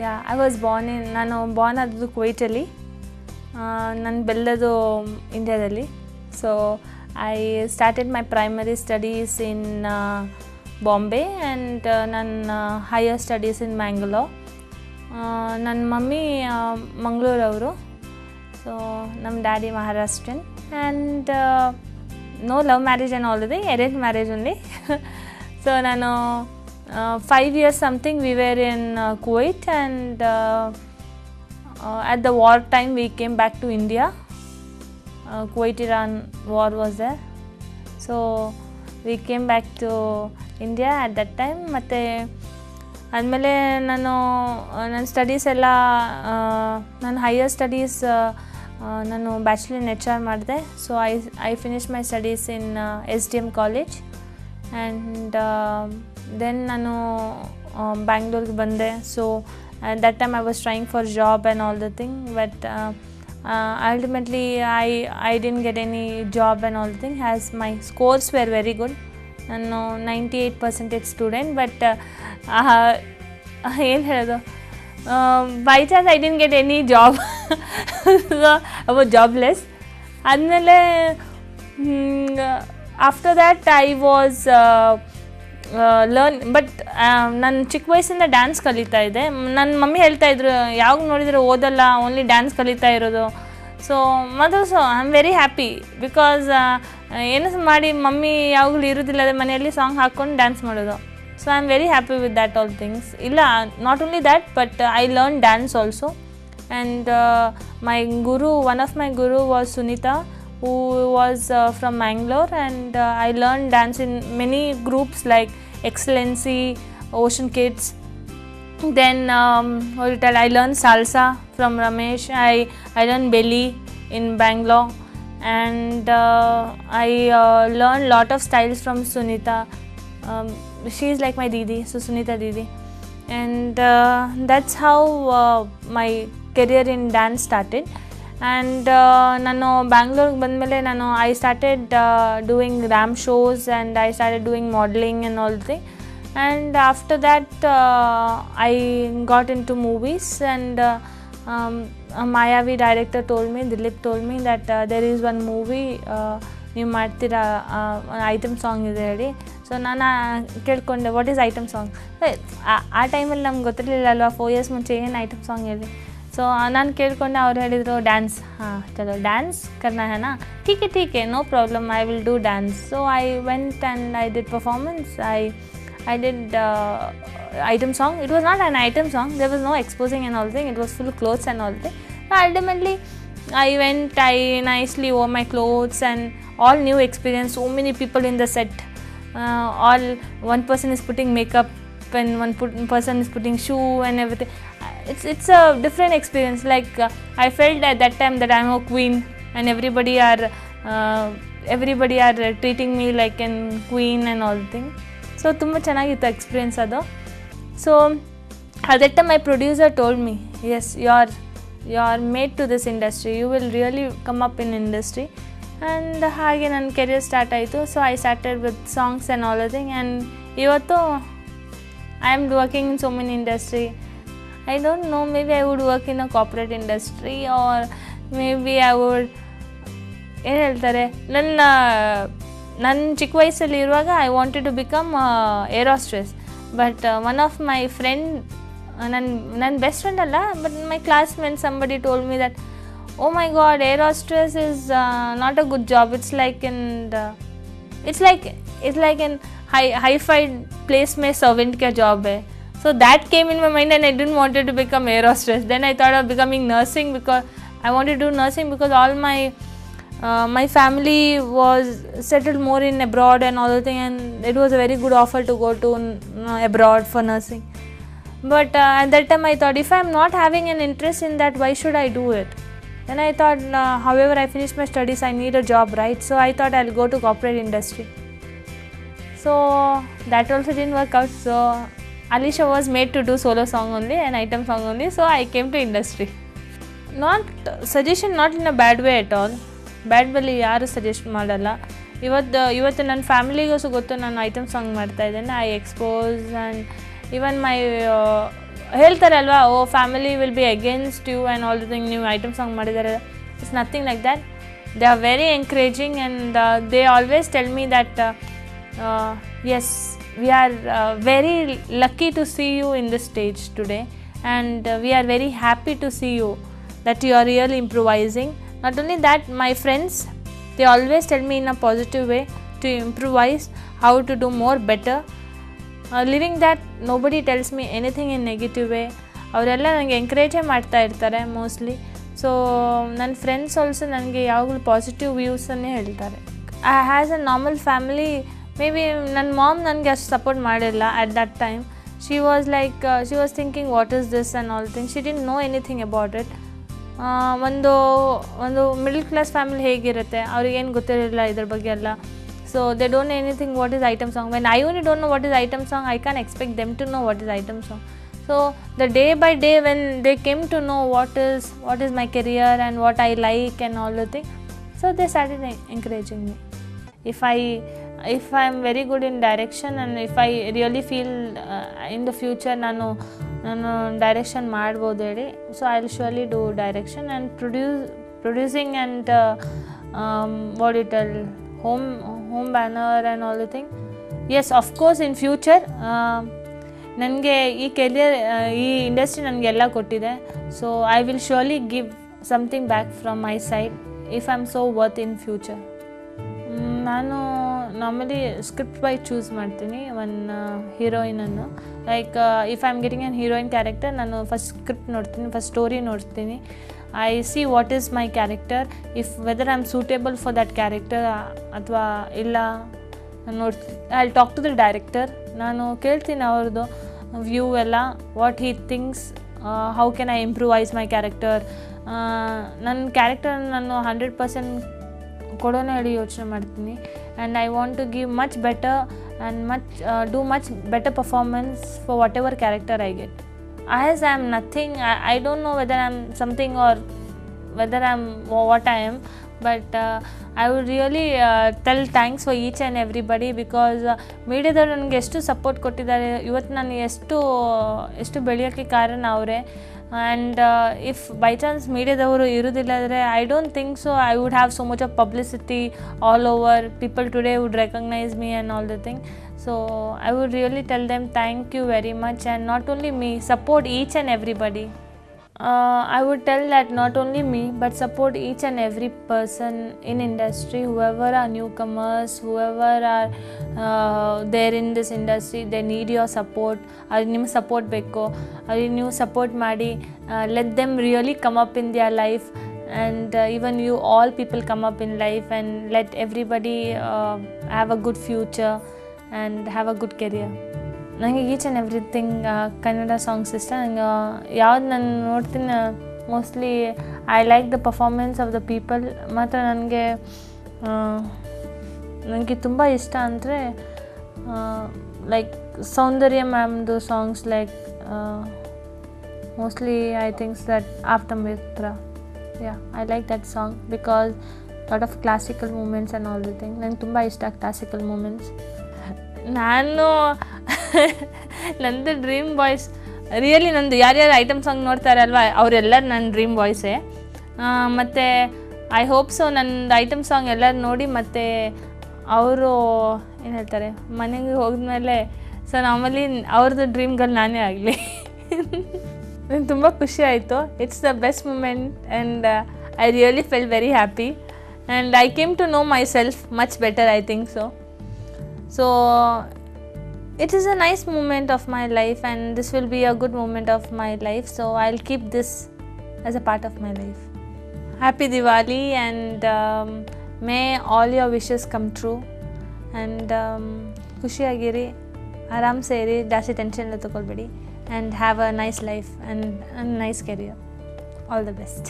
Yeah I was ನಾನು born ಆದದ್ದು ಕುವೈಟಲ್ಲಿ, ನಾನು ಬೆಳೆದದು ಇಂಡಿಯಾದಲ್ಲಿ. So I started my primary studies in Bombay and ನನ್ನ ಹೈಯರ್ ಸ್ಟಡೀಸ್ ಇನ್ ಮ್ಯಾಂಗ್ಳೂರ್. ನನ್ನ ಮಮ್ಮಿ ಮಂಗಳೂರವರು, ಸೊ ನಮ್ಮ daddy Maharashtrian, and no love marriage and all ಇದೆ, ಅರೇಂಜ್ ಮ್ಯಾರೇಜ್ ಓನ್ಲಿ. ಸೊ ನಾನು 5 years something we were in Kuwait, and at the war time we came back to India. Kuwait-Iran war was there, so we came back to India at that time. ಮತ್ತು ಆದಮೇಲೆ ನನ್ನ studies ಎಲ್ಲ ನನ್ನ higher studies ನಾನು bachelor in HR ಮಾಡಿದೆ. So I finish my studies in SDM college, and then ನಾನು ಬ್ಯಾಂಗ್ಳೂರ್ಗೆ ಬಂದೆ. So at that time I was trying for job and all the thing, but ultimately I didn't get any job and all the thing, as my scores were very good. ನಾನು 98% student, but ಏನು ಹೇಳೋದು, by chance I didn't get any job. So I was jobless. ಆದಮೇಲೆ after that I was but ನಾನು ಚಿಕ್ಕ ವಯಸ್ಸಿಂದ dance ಕಲಿತಾ ಇದ್ದೆ. ನನ್ನ ಮಮ್ಮಿ ಹೇಳ್ತಾಯಿದ್ರು, ಯಾವಾಗ ನೋಡಿದರೆ ಓದಲ್ಲ, ಓನ್ಲಿ ಡ್ಯಾನ್ಸ್ ಕಲಿತಾ ಇರೋದು. So so I am very happy, because ಏನು ಮಾಡಿ ಮಮ್ಮಿ ಯಾವಾಗಲೂ ಇರೋದಿಲ್ಲ, ಅದೇ ಮನೆಯಲ್ಲಿ ಸಾಂಗ್ ಹಾಕ್ಕೊಂಡು ಡ್ಯಾನ್ಸ್ ಮಾಡೋದು. So I am very happy with that all things. ಇಲ್ಲ, not only that, but I learn dance also. And my guru, one of my guru was Sunita, who was from Mangalore, and I learned dance in many groups like Excellency, Ocean Kids. Then I learned salsa from Ramesh. I learned belly in Bangalore, and I learned lot of styles from Sunita. She is like my didi, so Sunita didi, and that's how my career in dance started. And ನಾನು ಬ್ಯಾಂಗ್ಳೂರ್ಗೆ ಬಂದಮೇಲೆ I started doing RAM shows, and I started doing modeling and all thing. And after that I got into movies, and Mayavi director told me, Dilip told me that there is one movie ನೀವು ಮಾಡ್ತೀರಾ, item song ಇದೆ ಹೇಳಿ. So ನಾನು ಕೇಳ್ಕೊಂಡೆ, what is item song? ಆ ಟೈಮಲ್ಲಿ ನಮ್ಗೆ ಗೊತ್ತಿರಲಿಲ್ಲ ಅಲ್ವಾ, 4 years ಮುಂಚೆ ಏನು ಐಟಮ್ ಸಾಂಗ್ ಹೇಳಿ. ಸೊ ನಾನು ಕೇಳ್ಕೊಂಡೆ, ಅವ್ರು ಹೇಳಿದರು ಡ್ಯಾನ್ಸ್. ಹಾಂ ಚಲೋ ಡ್ಯಾನ್ಸ್ ಕರ್ನಾ ಹೇ ನಾ, ಠೀಕ್ ಹೇ no problem, I will do dance. So I went and I did performance. I did item song. It was not an item song, there was no exposing and all thing, it was full clothes and all thing. So ultimately I went, I nicely wore my clothes, and all new experience, so many people in the set, all one person is putting makeup and one person is putting shoe and everything. It's a different experience. Like I felt at that time that I'm a queen, and everybody are treating me like a queen and all thing. So ತುಂಬ ಚೆನ್ನಾಗಿತ್ತು experience ಅದು. So at that time my producer told me, yes, you are made to this industry, you will really come up in industry. And ಹಾಗೆ ನನ್ನ career start ಆಯಿತು. So I started with songs and all thing, and ಇವತ್ತು I am working in so many industry. I don't know, maybe I would work in a corporate industry, or maybe I would, ಏನು ಹೇಳ್ತಾರೆ, ನನ್ನ ಚಿಕ್ಕ ವಯಸ್ಸಲ್ಲಿ ಇರುವಾಗ I wanted to become air hostess. But one of my friend, ನನ್ನ best friend ಅಲ್ಲ, but my classmate, somebody told me that, oh my God, air hostess is not a good job, it's like in high-fied place में servant का job है. So that came in my mind, and I didn't wanted to become air hostess. Then I thought of becoming nursing, because I wanted to do nursing, because all my family was settled more in abroad and all the thing, and it was a very good offer to go to abroad for nursing. But at that time I thought, if I am not having an interest in that, why should I do it? Then I thought, however I finished my studies, I need a job, right? So I thought I'll go to corporate industry. So that also didn't work out. So Alisha was made to do solo song only and item song only, so I came to industry. Not suggestion, not in a bad way at all. Bad ಬಲ್ಲಿ ಯಾರು suggest ಮಾಡಲ್ಲ. ಇವತ್ತು ನನ್ನ ಫ್ಯಾಮಿಲಿಗೂ ಗೊತ್ತು ನಾನು item song ಮಾಡ್ತಾಯಿದ್ದೇನೆ. I expose, and even my ಹೇಳ್ತಾರೆ ಅಲ್ವಾ, oh family will be against you and all the thing, ನೀವು ಐಟಮ್ ಸಾಂಗ್ ಮಾಡಿದ್ದಾರೆ. It's nothing like that. They are very encouraging and they always tell me that yes, we are very lucky to see you in this stage today, and we are very happy to see you that you are really improvising. Not only that, my friends, they always tell me in a positive way to improvise, how to do more better. Living that, nobody tells me anything in negative way. ಅವರೆಲ್ಲ ನನಗೆ ಎಂಕರೇಜೇ ಮಾಡ್ತಾ ಇರ್ತಾರೆ mostly. So ನನ್ನ friends also ನನಗೆ ಯಾವಾಗಲೂ positive ವ್ಯೂಸನ್ನೇ ಹೇಳ್ತಾರೆ. I has a normal family. May be ನನ್ನ ma'am ನನಗೆ ಅಷ್ಟು ಸಪೋರ್ಟ್ ಮಾಡಿಲ್ಲ at that time. She was thinking what is this and all thing. She didn't know anything about it. ಒಂದು middle class family ಹೇಗಿರುತ್ತೆ, ಅವ್ರಿಗೇನು ಗೊತ್ತಿರಲಿಲ್ಲ ಇದ್ರ ಬಗ್ಗೆ ಎಲ್ಲ. So they don't know anything what is item song. When I only don't know what is item song, I can't expect them to know what is item song. So the day by day when they came to know what is my career and what I like and all the thing, so they started encouraging me. If I am very good in direction and if I really feel in the future ನಾನು direction ಮಾಡ್ಬೋದು ಹೇಳಿ, so I will surely do direction and producing and what you tell, home banner and all the thing. Yes, of course in future ನನಗೆ ಈ career, ಈ industry ನನಗೆಲ್ಲ ಕೊಟ್ಟಿದೆ. So I will surely give something back from my side if I am so worth in future. ನಾನು normally script by choose ಮಾಡ್ತೀನಿ ಒಂದು ಹೀರೋಯಿನನ್ನು. Like if I am getting an heroine character, ನಾನು first script ನೋಡ್ತೀನಿ, first story ನೋಡ್ತೀನಿ. I see what is my character, if whether I am suitable for that character ಅಥವಾ ಇಲ್ಲ ನೋಡ್ತೀನಿ. I'll talk to the director. ನಾನು ಕೇಳ್ತೀನಿ ಅವ್ರದ್ದು view ಎಲ್ಲ, what he thinks, how can I improvise my character. ನನ್ನ character ನಾನು 100% ಕೊಡೋಣ ಹೇಳಿ ಯೋಚನೆ ಮಾಡ್ತೀನಿ. And I want to give much better and do much better performance for whatever character I get. As I am nothing, I don't know whether I am something or whether I am what I am, but I would really tell thanks for each and everybody because ಮೀಡಿಯಾದವ್ರು ನನಗೆ ಎಷ್ಟು support ಕೊಟ್ಟಿದ್ದಾರೆ. ಇವತ್ತು ನಾನು ಎಷ್ಟು ಬೆಳೆಯೋಕ್ಕೆ ಕಾರಣ ಅವರೇ. And if by chance ಮೀಡಿಯಾದವರು ಇರೋದಿಲ್ಲದ್ರೆ I don't think so I would have so much of publicity all over. People today would recognise me and all the thing. So I would really tell them thank you very much, and not only me, support each and everybody. I would tell that not only me but support each and every person in industry, whoever are newcomers, whoever are there in this industry, they need your support. ನಿಮ್ಮ support ಬೇಕು, ಅವ್ರಿಗೆ ನೀವು support ಮಾಡಿ, let them really come up in their life, and even you all people come up in life and let everybody have a good future and have a good career. ನನಗೆ each and everything Kannada songs ಇಷ್ಟ. ನಂಗೆ ಯಾವ್ದು ನಾನು ನೋಡ್ತೀನಿ mostly I like the performance of the people. ಮತ್ತು ನನಗೆ ತುಂಬ ಇಷ್ಟ ಅಂದರೆ ಲೈಕ್ ಸೌಂದರ್ಯ ಮ್ಯಾಮ್ದು songs, like mostly I thinks that Apthamitra. I like that song because lot of classical moments and all the thing. ನಂಗೆ ತುಂಬ ಇಷ್ಟ ಕ್ಲಾಸಿಕಲ್ ಮೂಮೆಂಟ್ಸ್. ನಾನು ನಂದು ಡ್ರೀಮ್ ವಾಯ್ಸ್ ರಿಯಲಿ ನಂದು ಯಾರ್ಯಾರು ಐಟಮ್ ಸಾಂಗ್ ನೋಡ್ತಾರೆ ಅಲ್ವಾ ಅವರೆಲ್ಲರೂ ನನ್ನ ಡ್ರೀಮ್ ವಾಯ್ಸೇ. ಮತ್ತು ಐ ಹೋಪ್ ಸೊ ನನ್ನ ಐಟಮ್ ಸಾಂಗ್ ಎಲ್ಲರೂ ನೋಡಿ ಮತ್ತು ಅವರು ಏನು ಹೇಳ್ತಾರೆ ಮನೆಗೆ ಹೋದ್ಮೇಲೆ ಸೊ ನಾರ್ಮಲಿ ಅವ್ರದ್ದು ಡ್ರೀಮ್ಗಳು ನಾನೇ ಆಗಲಿ. ನಂಗೆ ತುಂಬ ಖುಷಿ ಆಯಿತು. It's the best moment and I really fell very happy and I came to know myself much better, I think so. So it is a nice moment of my life and this will be a good moment of my life, so I'll keep this as a part of my life. Happy Diwali and may all your wishes come true and ಖುಷಿಯಾಗಿರಿ, ಆರಾಮ್ ಸೇರಿ, ಜಾಸ್ತಿ tension ಎಲ್ಲ ತಗೊಳ್ಬೇಡಿ and have a nice life and a nice career. All the best.